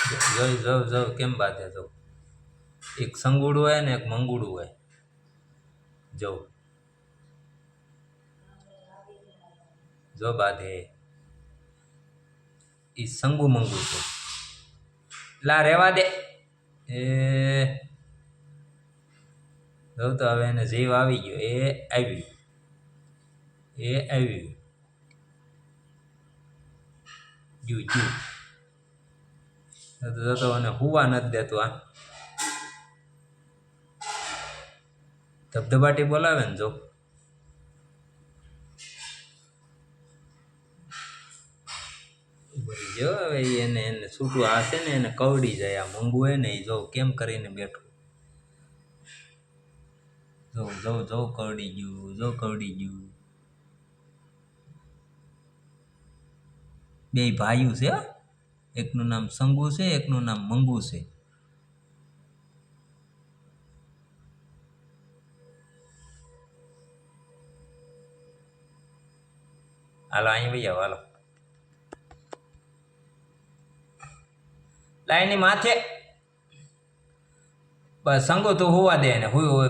જો જો જો કેમ બાંધે જો એક સંગુડું હોય ને એક મંગુડું હોય જો જો બાંધે એ સંગુ મંગુ છે લા રેવા દે એ જો તો હવે એને જીવ આવી ગયો એ આવી જુ તો અને હુવા નથી દેતું આ ધબધબાટી બોલાવે ને જો જો હવે એને છૂટું આ છે ને એને કવડી જાય આ મંગુ હોય ને એ જો કેમ કરીને બેઠું જો જો જો કવડી ગયું બે ભાઈઓ છે એકનું નામ સંગુ છે એકનું નામ મંગુ છે હાલો અહીં ભાઈ આવો હાલો લાઈની માથે બસ સંગો તો હોવા દે ને હોય